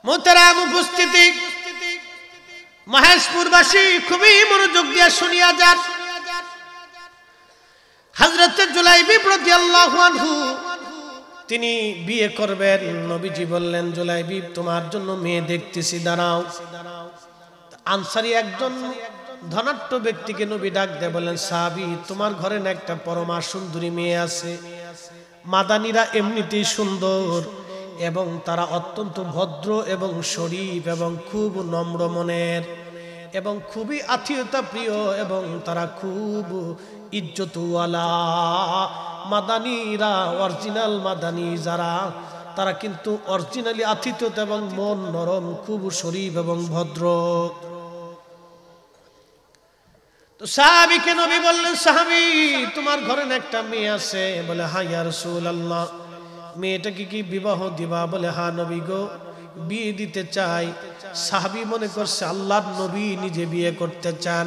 মুহতারাম উপস্থিতি, মহেশপুরবাসী খুবই মনোযোগ দিয়ে শুনিয়া যান। হযরত জুলাইবিব রাদিয়াল্লাহু আনহু তিনি বিয়ে করবেন। নবীজি বললেন, জুলাইবিব তোমার জন্য মেয়ে দেখতেছি, দাঁড়াও। আনসারী একজন ধনাঢ্য ব্যক্তিকে নবী ডাক দিয়ে বললেন, সাহাবী তোমার ঘরে না একটা পরমা সুন্দরী মেয়ে আছে। মাদানীরা এমনিতেই সুন্দর এবং তারা অত্যন্ত ভদ্র এবং শরীফ এবং খুব নম্র মনের এবং খুবই আত্মীয়তা প্রিয় এবং তারা খুব ইজ্জতওয়ালা। মাদানীরা অরিজিনাল মাদানী যারা, তারা কিন্তু অরিজিনালি আতিথ্যতা এবং মন নরম, খুব শরীফ এবং ভদ্র। তো সাহাবীকে নবী বললেন, সাহাবী তোমার ঘরে না একটা মেয়ে আছে? বলে, হ্যাঁ ইয়া রাসূলুল্লাহ। মেয়েটাকে কি বিবাহ দিবা? বলে, হ্যাঁ নবী গো, বিয়ে দিতে চাই। সাহাবী মনে করছে আল্লাহর নবী নিজে বিয়ে করতে চান।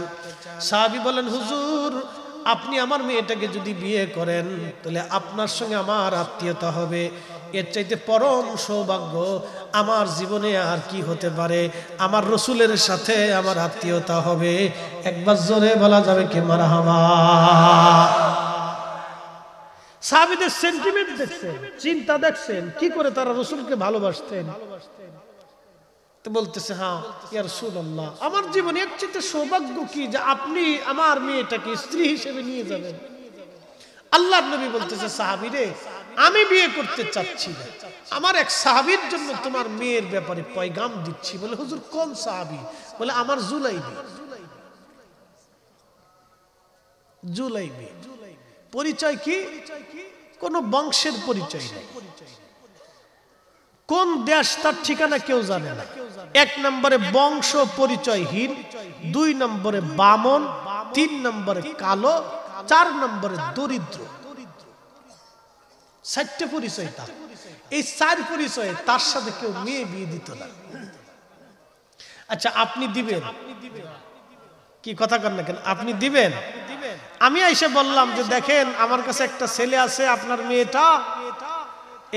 সাহাবী বলেন, হুজুর আপনি আমার মেয়েটাকে যদি বিয়ে করেন তাহলে আপনার সঙ্গে আমার আত্মীয়তা হবে। এর চাইতে পরম সৌভাগ্য আমার জীবনে আর কি হতে পারে? আমার রসুলের সাথে আমার আত্মীয়তা হবে। একবার জোরে বলা যাবে কি মারহাবা? সাহাবীদের সেন্টিমেন্ট দেখছেন, চিন্তা দেখছেন, কি করে তারা রসুলকে ভালোবাসতেন। তো বলতেছে, হ্যাঁ ইয়া রাসূলুল্লাহ, আমার জীবনে এর চেয়ে সৌভাগ্য কি যে আপনি আমার মেয়েটাকে স্ত্রী হিসেবে নিয়ে যাবেন। আল্লাহর নবী বলতেছে, সাহাবী রে, আমি বিয়ে করতে চাচ্ছি না, আমার এক সাহাবীর জন্য তোমার মেয়ের ব্যাপারে পয়গাম দিচ্ছি। বলে, হুজুর কোন সাহাবী? বলে, আমার জুলাইবি। জুলাইবি পরিচয় কি? কোন বংশের পরিচয় নেই, কোন দেশ তার ঠিকানা কেউ জানে না। এক নম্বরে বংশ পরিচয়হীন, দুই নম্বরে বামন, তিন নম্বরে কালো, চার নম্বরে দরিদ্র। চারটে পরিচয় তার। এই চার পরিচয়ে তার সাথে কেউ মেয়ে বিয়ে দিত না। আচ্ছা আপনি দিবেন কি? কথা কর না কেন? আপনি দিবেন? আমি এসে বললাম যে দেখেন আমার কাছে একটা ছেলে আছে, আপনার মেয়েটা,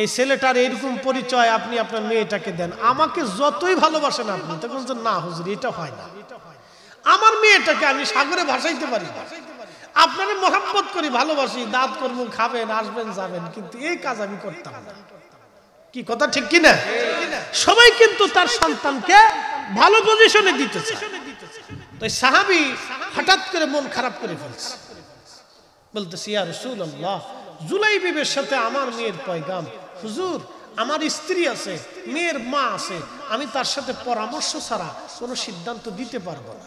এই ছেলেটার এরকম পরিচয়, আপনি আপনার মেয়েটাকে দেন। আমাকে যতই ভালোবাসেন আপনি, তখন যে না হুজুর এটা হয় না, আমার মেয়েটাকে আমি সাগরে ভাসাইতে পারি না। আপনারে মহব্বত করি, ভালোবাসি, দাঁত করবো, খাবেন, আসবেন, যাবেন, কিন্তু এই কাজ আমি করতাম না। কি কথা ঠিক কিনা? সবাই কিন্তু তার সন্তানকে ভালো পজিশনে দিতেছে। তো সাহাবী হঠাৎ করে মন খারাপ করে ফেলছে, বলতেছে, ইয়া রাসূলুল্লাহ, জুলাইবিবের সাথে আমার মেয়ের পয়গাম। হুজুর আমার স্ত্রী আছে, মেয়ের মা আছে, আমি তার সাথে পরামর্শ ছাড়া কোনো সিদ্ধান্ত দিতে পারবো না।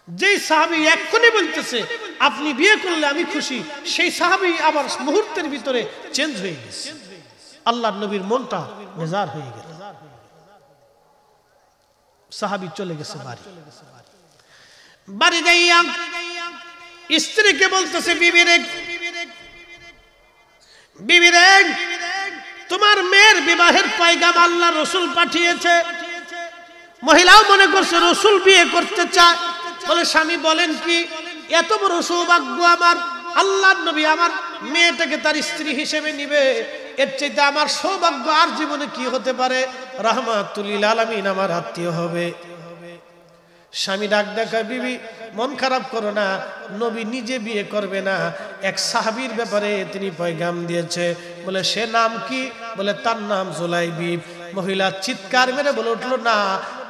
যেই সাহাবী এক্ষুনি বলতেছে আপনি বিয়ে করলে আমি খুশি, সেই সাহাবী আবার মুহূর্তের ভিতরে চেঞ্জ হয়ে গেছে। আল্লাহর নবীর মনটা বেজার হয়ে গেল। সাহাবী চলে গেছে বাড়ি। বাড়ি যাইয়া স্ত্রীকে বলতেছে, বিবি রে, তোমার মেয়ের বিবাহের পয়গাম আল্লাহ রসুল পাঠিয়েছে। মহিলাও মনে করছে রসুল বিয়ে করতে চায়। বলে, স্বামী বলেন কি? এত বড় সৌভাগ্য আমার, আল্লাহর নবী আমার মেয়েটাকে তার স্ত্রী হিসেবে নিবে, এর চাইতে আমার সৌভাগ্য আর জীবনে কি হতে পারে? রাহমাতুল লিল আলামিন আমার আত্মীয় হবে। স্বামী ডাক দেখা, বিবি মন খারাপ করো না, নবী নিজে বিয়ে করবে না, এক সাহাবীর ব্যাপারে তিনি পয়গাম দিয়েছে। বলে, সে নাম কি? বলে, তার নাম জুলাইবিব। মহিলা চিৎকার মেরে বলে উঠলো, না,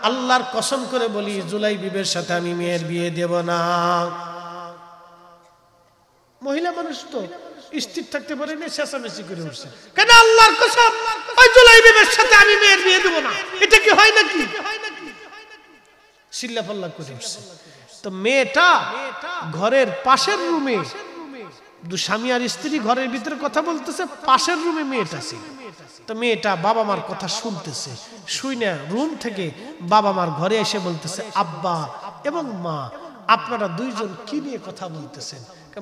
আল্লাহর কসম করে বলি জুলাইবিবের সাথে আমি মেয়ের বিয়ে দেব না। মহিলা মানুষ তো স্থির থাকতে পারে না, চেঁচামেচি করে উঠছে, কেন? আল্লাহর কসম, ওই জুলাইবিবের সাথে আমি মেয়ের বিয়ে দেব না। এটা কি হয় নাকি? চিল্লাপাল্লা করে উঠছে। তো মেয়েটা ঘরের পাশের রুমে, স্বামী আর স্ত্রী ঘরের ভিতরে কথা বলতেছে, পাশের রুমে মেয়েটা ছিল। তো মেয়েটা বাবা মার কথা শুনতেছে, শুনে রুম থেকে বাবা মার ঘরে এসে বলতেছে, আব্বা এবং মা আপনারা দুইজন কি নিয়ে কথা বলতেছেন?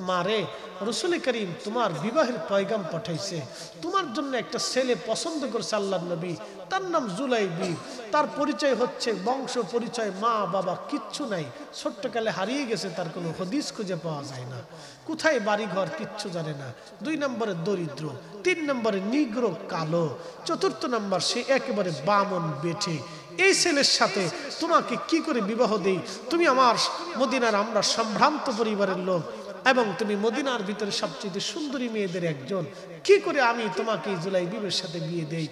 মারে রাসূল করিম তোমার বিবাহের পয়গাম পাঠাইছে, তোমার জন্য একটা ছেলে পছন্দ করছে আল্লাহর নবী, তার নাম জুলাইবিব, তার পরিচয় হচ্ছে বংশ পরিচয়, মা বাবা কিচ্ছু নাই, ছোট্টকালে হারিয়ে গেছে, তার কোনো হদিস খুঁজে পাওয়া যায় না, কোথায় বাড়ি ঘর কিচ্ছু জানে না, 2 নম্বরে দরিদ্র, 3 নম্বরে নিগ্র কালো, 4 নম্বর সে একেবারে বামন বেঠে। এই ছেলের সাথে তোমাকে কি করে বিবাহ দেই? তুমি আমার মদিনার আমরা সম্ভ্রান্ত পরিবারের লোক এবং তুমি মদিনার ভিতরে সবচেয়ে সুন্দরী মেয়েদের একজন, কি করে আমি তোমাকে জুলাইবিবের সাথে বিয়ে দেই?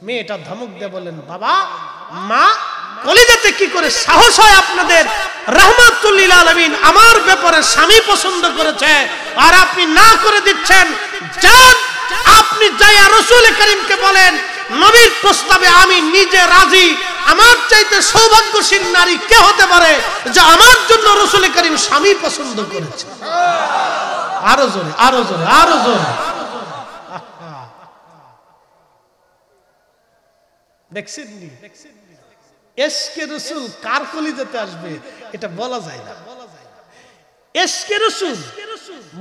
মেয়েটা ধমক দিয়ে বলেন, বাবা মা কলিজাতে কি করে সাহস হয় আপনাদের? রাহমাতুল লিল আলামিন আমার ব্যাপারে স্বামী পছন্দ করেছে আর আপনি না করে দিচ্ছেন। যান আপনি যাইয়া রাসূল করিমকে বলেন, নবীর প্রস্তাবে আমি নিজে রাজি। আমার চাইতে সৌভাগ্যশীল নারী কে হতে পারে যে আমার জন্য রাসূল করিম স্বামী পছন্দ করেছে? আরো জোরে, আরো জোরে, আরো জোরে। দেখছেন নি এশকে রাসূল কার কলিজাতে আসবে এটা বলা যায় না। এশকে রাসূল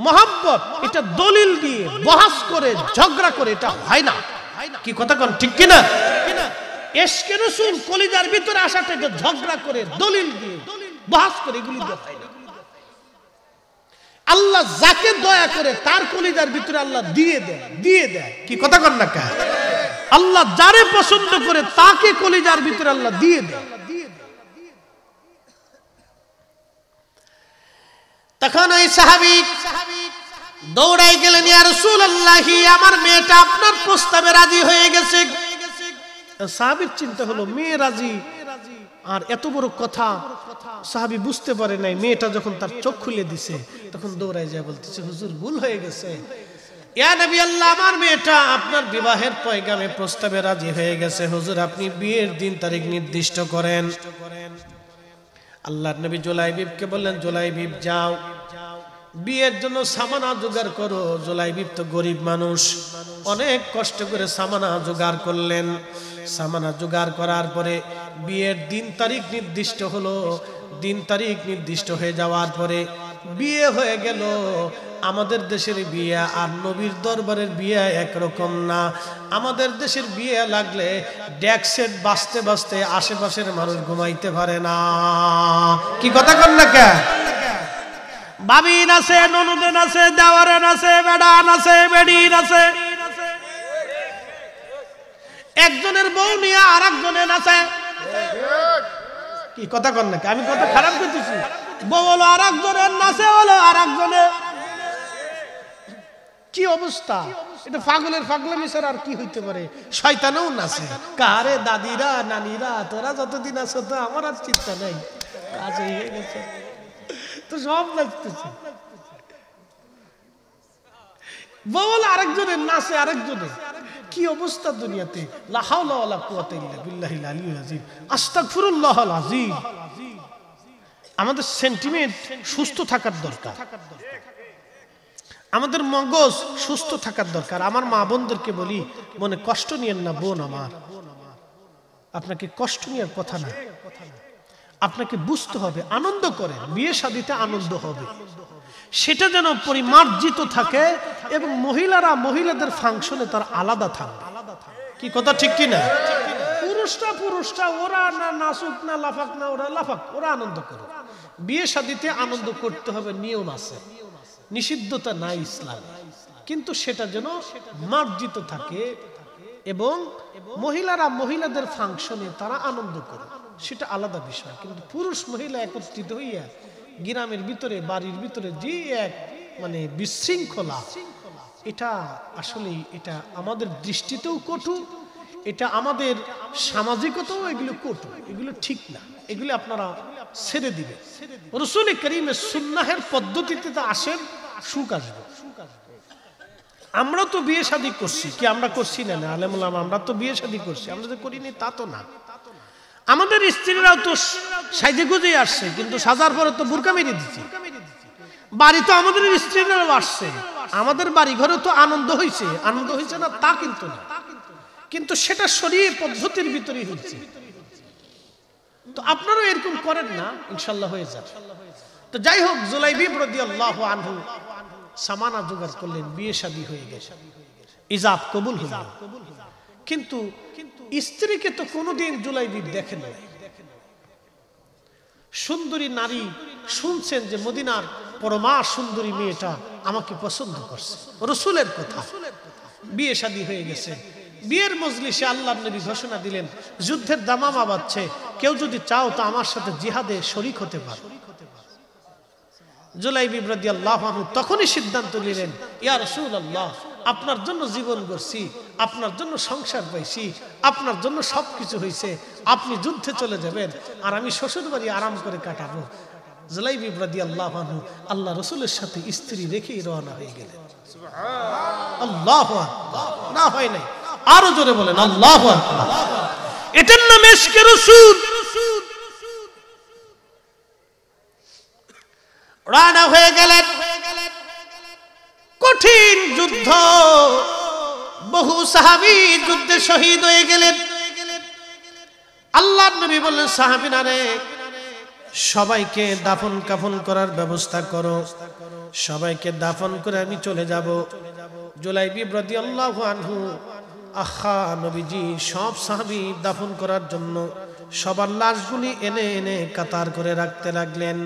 মহব্বত এটা দলিল দিয়ে বহাস করে ঝগড়া করে এটা হয় না। কি কথা কোন ঠিক কি না? এশকে রাসূল কলিজার ভিতরে আসাটা এটা ঝগড়া করে দলিল দিয়ে বহাস করে এগুলি দিয়ে হয় না। আল্লাহ যাকে দয়া করে তার কলিজার ভিতরে আল্লাহ দিয়ে দেয়, দিয়ে দেয়। কি কথা কোন না? আল্লাহ যারে পছন্দ করে তাকে কলিজার ভিতরে আল্লাহ দিয়ে দেয়। তখন ওই সাহাবী দৌড়াই গেলেন, ইয়া রাসূলুল্লাহ আমার মেয়েটা আপনার প্রস্তাবে রাজি হয়ে গেছে। সাহাবীর চিন্তা হলো মেয়ে রাজি আর এত বড় কথা সাহাবী বুঝতে পারে নাই। মেয়েটা যখন তার চোখ খুলে দিছে তখন দৌড়াই যায় বলতেছে, হুজুর ভুল হয়ে গেছে, ইয়া নবী আল্লাহ আমার মেয়েটা আপনার বিবাহের পয়গামে প্রস্তাবে রাজি হয়ে গেছে, হুজুর আপনি বিয়ের দিন তারিখ নির্দিষ্ট করেন। আল্লাহর নবী জুলাইবিবকে বললেন, জুলাইবিব যাও বিয়ের জন্য সামানা জোগাড় করো। জুলাইবিব তো গরিব মানুষ, অনেক কষ্ট করে সামানা জোগাড় করলেন। সামানা জোগাড় করার পরে বিয়ের দিন তারিখ নির্দিষ্ট হলো। দিন তারিখ নির্দিষ্ট হয়ে যাওয়ার পরে বিয়ে হয়ে গেল। আমাদের দেশের বিয়ে আর নবীর দরবারের বিয়ে একরকম না। আমাদের দেশের বিয়ে লাগলে ডেকসেট বাজতে বাজতে আশেপাশের মানুষ ঘুমাইতে পারে না। কি কথা কন না কে? বাবিন আছে, ননদেন আছে, দেওয়ারেন আছে, বেড়ান আছে, বেড়িন আছে, একজনের বউ নিয়ে আর একজনের আছে। কি কথা কন না? আমি কথা খারাপ করতেছি? বউ হলো আর একজনের, নাচে হলো আর একজনের। কি অবস্থা? এটা পাগলের পাগলামি ছাড়া আর কি হইতে পারে? শয়তানও নাচে। কারে দাদিরা নানিরা তোরা যতদিন আছো তো আমার আর চিন্তা নাই, কাজ হয়ে গেছে তো সব নাচতেছে। বল আরেকজনের, নাচে আরেকজনের। কি অবস্থা দুনিয়াতে! লা হাওলা ওয়ালা কুওয়াতা ইল্লা বিল্লাহিল আলিয়্যিল আযীম। আস্তাগফিরুল্লাহল আযীম। আমাদের সেন্টিমেন্ট সুস্থ থাকার দরকার, আমাদের মগজ সুস্থ থাকার দরকার। আমার মা বোনদেরকে বলি, মনে কষ্ট নিয়েন না বোন আমার, আপনাকে কষ্ট নেওয়ার কথা না, আপনাকে বুঝতে হবে। আনন্দ করেন, বিয়ে শাদীতে আনন্দ হবে, সেটা যেন পরিমার্জিত থাকে এবং মহিলারা মহিলাদের ফাংশনে তার আলাদা থাকবে। কি কথা ঠিক কি না? পুরুষটা ওরা না নাচুক না লাফাক না, ওরা লাফাক, ওরা আনন্দ করে। বিয়ে শাদীতে আনন্দ করতে হবে, নিয়ম আছে, নিষিদ্ধতা নাই ইসলাম, কিন্তু সেটা যেন মার্জিত থাকে এবং মহিলারা মহিলাদের ফাংশনে তারা আনন্দ করে, সেটা আলাদা বিষয়। কিন্তু পুরুষ মহিলা একত্রিত হইয়া গ্রামের ভিতরে বাড়ির ভিতরে যে এক মানে বিশৃঙ্খলা, এটা আসলে এটা আমাদের দৃষ্টিতেও কটু, এটা আমাদের সামাজিকতাও এগুলো কটু, এগুলো ঠিক না, এগুলো আপনারা ছেড়ে দিবে। রাসূল কারীমের সুন্নাহের পদ্ধতিতে তো আসেন, সুখ আসবে। আমরা তো বিয়ে শাদী করছি, কি আমরা করছি না? না আলেম ওলামা আমরা তো বিয়ে শাদী করছি, আমরা যে করিনি তা তো না। আমাদের স্ত্রীরাও তো সাজে গুজে আসছে, কিন্তু সাজার পরে তো বুরকা মেরে দিচ্ছে। বাড়ি তো আমাদের স্ত্রীরাও আসছে, আমাদের বাড়ি ঘরে তো আনন্দ হয়েছে, আনন্দ হয়েছে না তা কিন্তু না, কিন্তু সেটা শরীয়ত পদ্ধতির ভিতরেই হচ্ছে। তো আপনারাও এরকম করেন না, ইনশাআল্লাহ হয়ে যাবে। তো যাই হোক, জুলাইবিব রাদিয়াল্লাহু আনহু সামানা জোগাড় করলেন, বিয়ে শাদী হয়ে গেছে, ইজাব কবুল হল। কিন্তু স্ত্রীকে তো কোনোদিন জুলাইবিব দেখেন নাই। সুন্দরী নারী শুনছেন যে মদিনার পরমা সুন্দরী মেয়েটা আমাকে পছন্দ করছে, রসুলের কথা। বিয়ে শাদী হয়ে গেছে। বিয়ের মজলিসে আল্লাহর নবী ঘোষণা দিলেন, যুদ্ধের দামামা বাজছে, কেউ যদি চাও তো আমার সাথে জিহাদে শরীক হতে পারো। জুলাইবিব রাদিয়াল্লাহু আনহু তখনই সিদ্ধান্ত নিলেন, ইয়া রাসূলুল্লাহ, আপনার জন্য জীবন গড়ছি, আপনার জন্য সংসার পাইছি, আপনার জন্য সবকিছু হয়েছে, আপনি যুদ্ধে চলে যাবেন আর আমি শ্বশুর বাড়ি আরাম করে কাটাবো। জুলাইবিব রাদিয়াল্লাহু আনহু আল্লাহ রসুলের সাথে স্ত্রী রেখেই রওনা হয়ে গেলেন। আল্লাহু আকবার। না হয় নাই, আরো জোরে বলেন আল্লাহু আকবার। এটার নাম ইশকে রাসূল। রানা হয়ে গেলেন। কঠিন যুদ্ধ, বহু সাহাবী যুদ্ধে শহীদ হয়ে গেলেন। আল্লাহর নবী বললেন, সাহাবীরা রে, সবাইকে দাফন কাফন করার ব্যবস্থা করো, সবাইকে দাফন করে আমি চলে যাব। জুলাইবিব রাদিয়াল্লাহু আনহু, আহা নবীজি, সব সাহাবী দাফন করার জন্য সবার লাশগুলি এনে এনে কাতার করে রাখতে লাগলেন।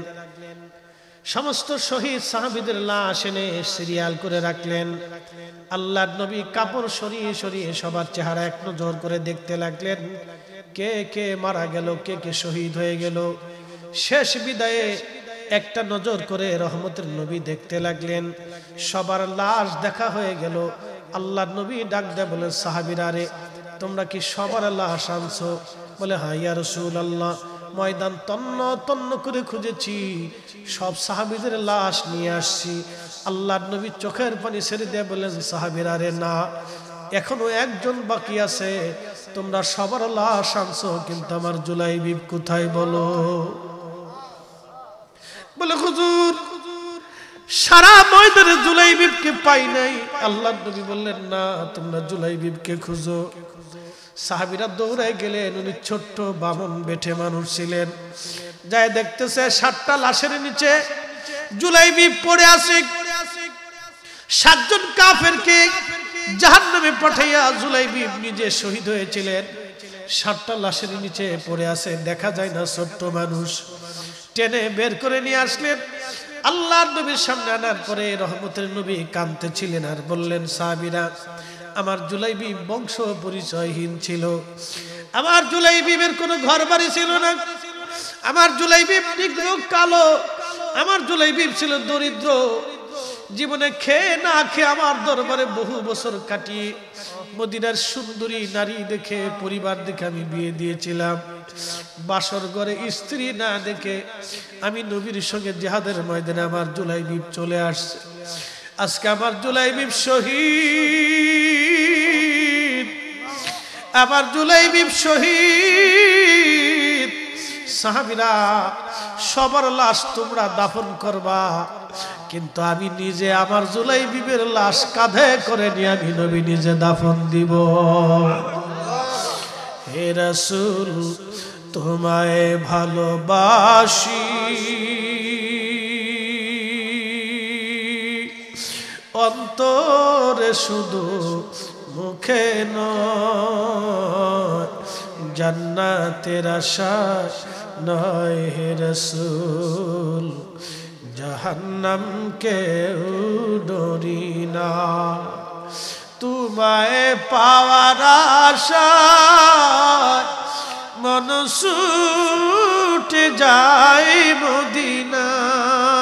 সমস্ত শহীদ সাহাবীদের লাশ এনে সিরিয়াল করে রাখলেন। আল্লাহর নবী কাপড় সরিয়ে সরিয়ে সবার চেহারা এক নজর করে দেখতে লাগলেন, কে কে মারা গেল, কে কে শহীদ হয়ে গেল। শেষ বিদায়ে একটা নজর করে রহমতের নবী দেখতে লাগলেন। সবার লাশ দেখা হয়ে গেল। আল্লাহর নবী ডাক দেয়, বলে, সাহাবীরা রে, তোমরা কি সবার লাশ আনছো? বলে, হ্যাঁ ইয়া রাসূলুল্লাহ, ময়দান তন্ন তন্ন করে খুঁজেছি, সব সাহাবীদের লাশ নিয়ে আসছি। আল্লাহর নবী চোখের পানি ছেড়ে দিয়ে বললেন, সাহাবীরা রে, না, এখনো একজন বাকি আছে। তোমরা সবার লাশ আনছো, কিন্তু আমার জুলাইবিব কোথায় বলো? বলে, হুজুর, সারা ময়দানে জুলাইবিবকে পাই নাই। আল্লাহর নবী বললেন, না, তোমরা জুলাইবিবকে খুঁজো। সাহাবীরা দৌড়ায় গেলেন। উনি ছোট্ট বামন বেঠে মানুষ ছিলেন। যায় দেখতেছে 7টা লাশের নিচে জুলাইবিব পড়ে আছে। 7 জন কাফেরকে জাহান্নামে পাঠাইয়া জুলাইবিব নিজে শহীদ হয়েছিলেন। 7টা লাশের নিচে পড়ে আছে, দেখা যায় না, ছোট্ট মানুষ। টেনে বের করে নিয়ে আসলেন। আল্লাহর নবীর সামনে আনার পরে রহমতের নবী কাঁদতেছিলেন আর বললেন, সাহাবীরা, আমার জুলাইবিব বংশ পরিচয়হীন ছিল, আমার জুলাইবিবের কোনো ঘর বাড়ি ছিল না, আমার জুলাইবিব নিগ্র কালো, আমার জুলাইবিব ছিল দরিদ্র। জীবনে খেয়ে না খেয়ে আমার দরবারে বহু বছর কাটিয়ে মদিনার সুন্দরী নারী দেখে, পরিবার দেখে আমি বিয়ে দিয়েছিলাম। বাসর ঘরে স্ত্রী না দেখে আমি নবীর সঙ্গে জিহাদের ময়দানে আমার জুলাইবিব চলে আসছে। আজকে আমার জুলাইবিব শহীদ, আমার জুলাইবিব শহীদ। সাহাবীরা, সবার লাশ তোমরা দাফন করবা, কিন্তু আমি নিজে আমার জুলাইবিবের লাশ কাঁধে করে নিয়ে আমি নবী নিজে দাফন দিব। হে রাসূল, তোমায় ভালোবাসি, অন্তরে শুধু, মুখে নয়, জান্নাতের আশা নয়। হে রাসূল, জাহান্নামকে ডরি না, তোমায় পাওয়ার আশায় মন ছুটে যায় মদিনায়,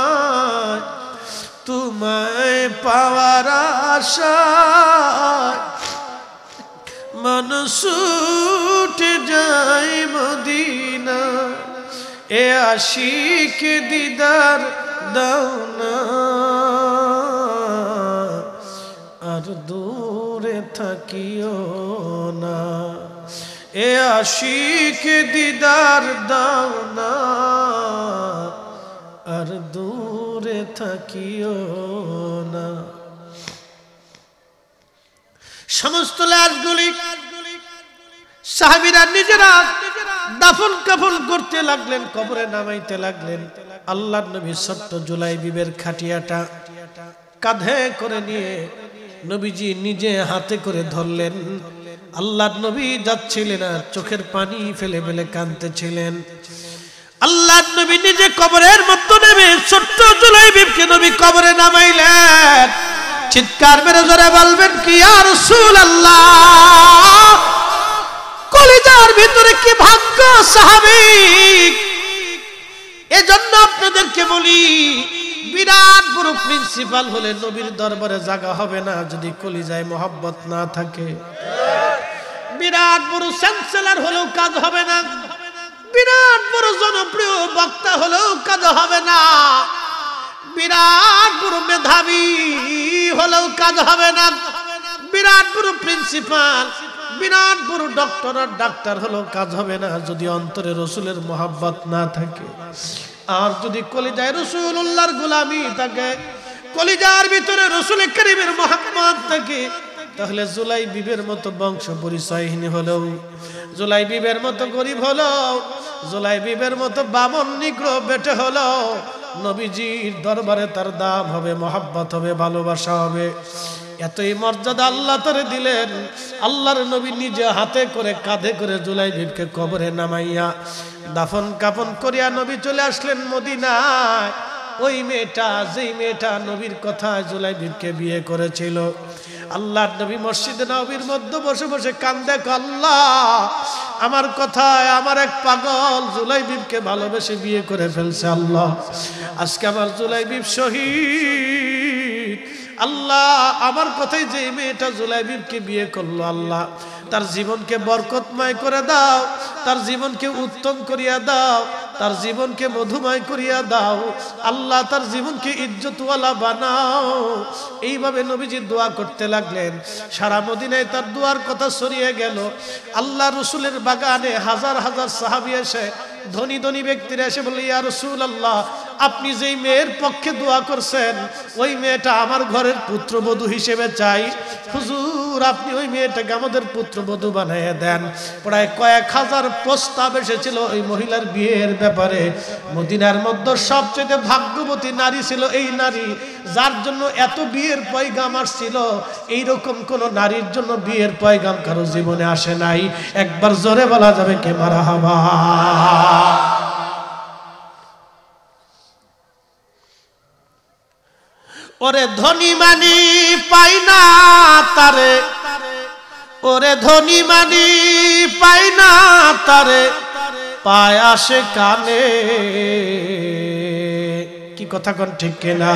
তোমায় পাওয়ার আশায় মন ছুটে যায় মদিনায়। এ আশিক দিদার দাও না, আর দূরে থাকিও না। এ আশিক দিদার দাও না, আর দূরে থাকিও না। সমস্ত লাশগুলি সাহাবীরা নিজেরা দাফন কাফন করতে লাগলেন, কবরে নামাইতে লাগলেন। আল্লাহর নবী ছোট্ট জুলাইবিবের খাটিয়াটা কাঁধে করে নিয়ে নবীজি নিজে হাতে করে ধরলেন। আল্লাহর নবী যাচ্ছিলেন আর চোখের পানি ফেলে ফেলে কাঁদতেছিলেন। আল্লাহর নবী নিজে কবরের মধ্যে নেমে ছোট্ট জুলাইবিবকে নবী কবরে নামাইলেন। চিৎকার মেরে জোরে বলবেন কি ইয়া রাসূলুল্লাহ, কলিজার ভিতরে কি ভাগ্য সাহাবী। এজন্য আপনাদেরকে বলি, বিরাট বড় প্রিন্সিপাল হলে নবীর দরবারে জায়গা হবে না যদি কলিজায় মোহাব্বত না থাকে। বিরাট বড় চ্যান্সেলর হলেও কাজ হবে না, বিরাট বড় জনপ্রিয় বক্তা হলেও কাজ হবে না, বিরাট বড় মেধাবী হলেও কাজ হবে না, বিরাট বড় প্রিন্সিপাল, বিরাট বড় ডক্টর আর ডাক্তার হলেও কাজ হবে না যদি অন্তরে রসুলের মোহাব্বত না থাকে। আর যদি কলিজায় রাসূলুল্লাহর গোলামি থাকে, কলিজার ভিতরে রাসূল করিমের মোহাব্বত থাকে, তাহলে জুলাইবিবের মতো বংশ পরিচয়হীন হলেও, জুলাইবিবের মতো গরিব হলেও, জুলাইবিবের মতো বামন নিগ্রো বেটে হলেও নবীজির দরবারে তার দাম হবে, মোহাব্বত হবে, ভালোবাসা হবে। এতই মর্যাদা আল্লাহ তারে দিলেন। আল্লাহর নবী নিজে হাতে করে কাঁধে করে জুলাইবিবকে কবরে নামাইয়া দাফন কাফন করিয়া নবী চলে আসলেন মদিনায়। ওই মেয়েটা, যেই মেয়েটা নবীর কথায় জুলাইবিবকে বিয়ে করেছিল, আল্লাহর নবী মসজিদে নববীর মধ্যে বসে বসে কান্দে, আল্লাহ আমার কথায় আমার এক পাগল জুলাইবিবকে ভালোবেসে বিয়ে করে ফেলছে। আল্লাহ আজকে আমার জুলাইবিব শহীদ। আল্লাহ আমার কথাই যে মেয়েটা জুলাইবিবকে বিয়ে করলো, আল্লাহ তার জীবনকে বরকতময় করে দাও, তার জীবনকে উত্তম করিয়া দাও, তার জীবনকে মধুময় করিয়া দাও। আল্লাহ তার জীবনকে ইজ্জতওয়ালা বানাও। এইভাবে নবীজি দোয়া করতে লাগলেন। সারা মদিনায় তার দোয়ার কথা ছড়িয়ে গেল। আল্লাহ রসুলের বাগানে হাজার হাজার সাহাবী এসে, ধনী ধনী ব্যক্তিরা এসে বলে, ইয়া রাসূলুল্লাহ, আপনি যেই মেয়ের পক্ষে দোয়া করছেন ওই মেয়েটা আমার ঘরের পুত্রবধূ হিসেবে চাই। হুজুর আপনি ওই মেয়েটাকে আমাদের পুত্রবধূ বানিয়ে দেন। প্রায় কয়েক হাজার প্রস্তাব এসেছিল ওই মহিলার বিয়ের ব্যাপারে। মদিনার মধ্যে সবচেয়ে ভাগ্যবতী নারী ছিল এই নারী, যার জন্য এত বিয়ের পয়গাম আসছিল। এইরকম কোন নারীর জন্য বিয়ের পয়গাম কারো জীবনে আসে নাই। একবার জোরে বলা যাবে কে মারহাবা। ওরে ধনী মানি পাই না তারে, ওরে ধনী মানি পাই না তারে, পায় আসে কানে। কি কথা কোন ঠিক কিনা?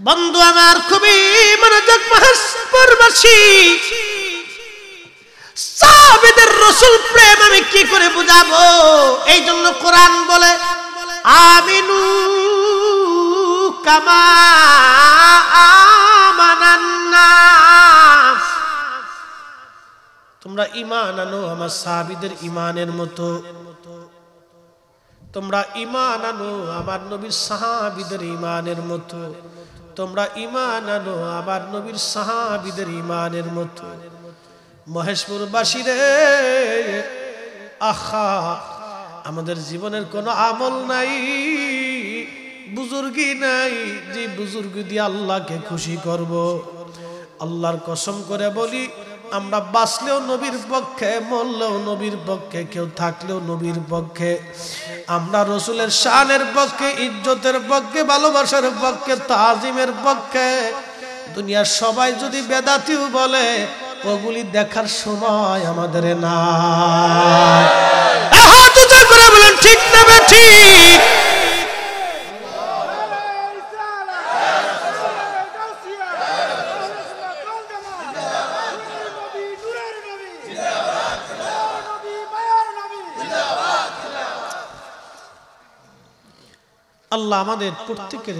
বন্ধু আমার খুবই মনোযোগ মহাসপুরবাসী, সাহাবীদের রাসূল প্রেম আমি কি করে বুঝাবো? এই জন্য কোরআন বলে, আমিনু কামা আমানান নাস, তোমরা ঈমান আনো আমার সাহাবীদের ঈমানের মতো। তোমরা ঈমান আনো আমার নবীর সাহাবীদের ঈমানের মতো। তোমরা ঈমান আনো আমার নবীর সাহাবীদের ঈমানের মতো। মহেশপুরবাসী রে, আহা আমাদের জীবনের কোনো আমল নাই, বুজুর্গি নাই যে বুজুর্গি দিয়ে আল্লাহকে খুশি করব। আল্লাহর কসম করে বলি, আমরা বাঁচলেও নবীর পক্ষে, মরলেও নবীর পক্ষে, কেউ থাকলেও নবীর পক্ষে। আমরা রসুলের শানের পক্ষে, ইজ্জতের পক্ষে, ভালোবাসার পক্ষে, তাজিমের পক্ষে। দুনিয়ার সবাই যদি বেদাতিও বলে, ওগুলি দেখার সময় আমাদের না। বলেন ঠিক না ঠিক? আল্লাহ আমাদের প্রত্যেকের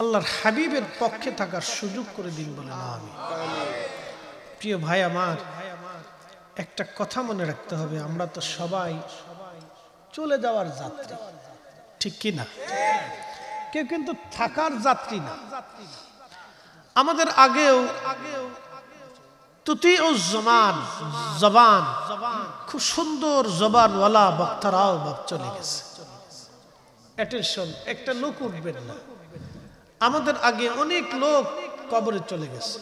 আল্লাহর হাবিবের পক্ষে থাকার সুযোগ করে দিন বলে না আমি। প্রিয় ভাই আমার, একটা কথা মনে রাখতে হবে, আমরা তো সবাই চলে যাওয়ার যাত্রী, ঠিক কি না? কেউ কিন্তু থাকার যাত্রী না। আমাদের আগেও তুতি ও জবান খুব সুন্দর জবানওয়ালা বক্তারাও চলে গেছে। অ্যাটেনশন, একটা লোক উঠবেন না। আমাদের আগে অনেক লোক কবরে চলে গেছে,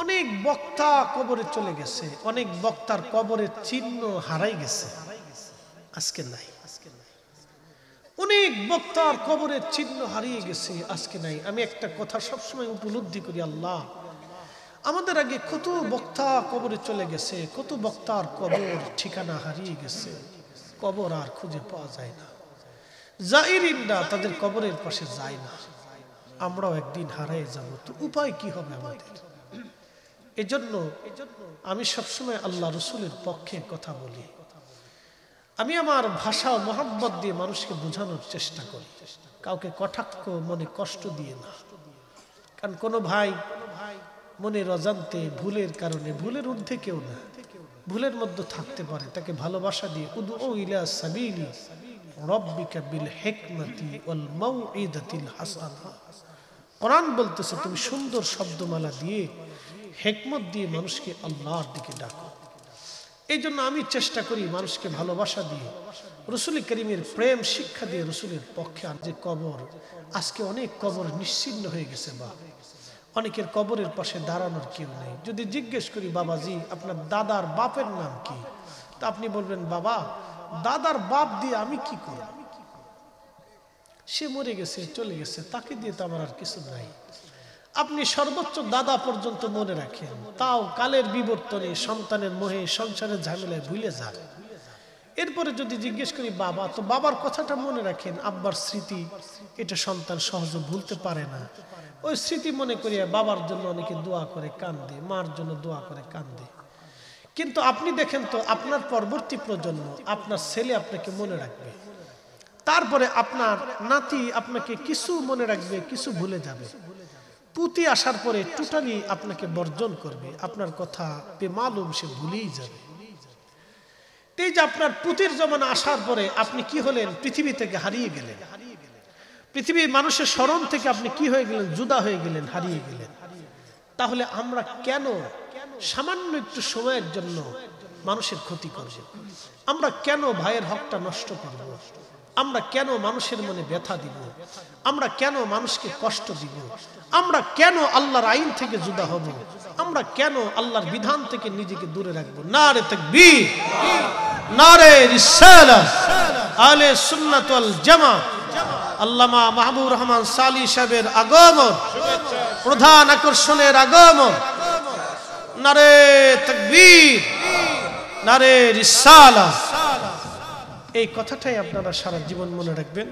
অনেক বক্তা কবরে চলে গেছে, অনেক বক্তার কবরের চিহ্ন হারাই গেছে, আজকে নাই। অনেক বক্তার কবরের চিহ্ন হারিয়ে গেছে, আজকে নাই। আমি একটা কথা সবসময় উপলব্ধি করি, আল্লাহ আমাদের আগে কত বক্তা কবরে চলে গেছে, কত বক্তার কবর ঠিকানা হারিয়ে গেছে, কবর আর খুঁজে পাওয়া যায় না। জাইরিনরা তাদের কবরের পাশে যায় না, আমরাও একদিন হারিয়ে যাব, তো উপায় কি হবে আমাদের? এজন্য আমি সবসময় আল্লাহ রসুলের পক্ষে কথা বলি। আমি আমার ভাষা ও মহব্বত দিয়ে মানুষকে বোঝানোর চেষ্টা করি, কাউকে কটাক্ষ মনে কষ্ট দিয়ে না। কারণ কোনো ভাই মনের অজান্তে ভুলের কারণে, ভুলের ঊর্ধ্বে কেউ না, ভুলের মধ্যে থাকতে পারে, তাকে ভালোবাসা দিয়ে উদউ ইলা সাবিলি রাব্বিকা বিল হিকমাতি ওয়াল মাউইদাতিল হাসানা। কোরআন বলতেছে তুমি সুন্দর শব্দমালা দিয়ে, হিকমত দিয়ে মানুষকে আল্লাহর দিকে ডাকো। এই জন্য আমি চেষ্টা করি মানুষকে ভালোবাসা দিয়ে, রসুল করিমের প্রেম শিক্ষা দিয়ে রসুলের পক্ষে। আর যে কবর, আজকে অনেক কবর নিশ্চিহ্ন হয়ে গেছে, বা অনেকের কবরের পাশে দাঁড়ানোর কেউ নেই। যদি জিজ্ঞেস করি বাবাজি আপনার দাদার বাপের নাম কি, তা আপনি বলবেন বাবা দাদার বাপ দিয়ে আমি কি করি, সে মরে গেছে চলে গেছে, তাকে দিয়ে তো আমার আর কিছু নাই। আপনি সর্বোচ্চ দাদা পর্যন্ত মনে রাখেন, তাও কালের বিবর্তনে, সন্তানের মোহে, সংসারের ঝামেলায় ভুলে যান। এরপরে যদি জিজ্ঞেস করি বাবা, তো বাবার কথাটা মনে রাখেন। আব্বার স্মৃতি এটা সন্তান সহজে ভুলতে পারে না। ওই স্মৃতি মনে করিয়া বাবার জন্য অনেকে দোয়া করে কান্দে, মার জন্য দোয়া করে কান্দে। কিন্তু আপনি দেখেন তো আপনার পরবর্তী প্রজন্ম, আপনার ছেলে আপনাকে মনে রাখবে, তারপরে আপনার নাতি আপনাকে কিছু মনে রাখবে, কিছু ভুলে যাবে। পুতি আসার পরে টোটালি আপনাকে বর্জন করবে, আপনার কথা বেমালুম সে ভুলেই যাবে। এই যে আপনার পুতির জমানা আসার পরে আপনি কি হলেন, পৃথিবী থেকে হারিয়ে গেলেন, পৃথিবীর মানুষের স্মরণ থেকে আপনি কি হয়ে গেলেন, জুদা হয়ে গেলেন, হারিয়ে গেলেন। তাহলে আমরা কেন সামান্য একটু সময়ের জন্য মানুষের ক্ষতি করব? আমরা কেন ভাইয়ের হকটা নষ্ট করব? আমরা কেন মানুষের মনে ব্যথা দিব? আমরা কেন মানুষকে কষ্ট দিব? আমরা কেন আল্লাহর আইন থেকে জুদা হব? আমরা কেন আল্লাহর বিধান থেকে নিজেকে দূরে রাখবো? নারে তাকবীর, নারে রিসালাত, আহলে সুন্নাত ওয়াল জামাত। আল্লামা মাহবুবুর রহমান সালি সাহেবের আগমন, প্রধান আকর্ষণের আগমন। নারে তাকবীর, নারে রিসালাত। এই কথাটাই আপনারা সারা জীবন মনে রাখবেন।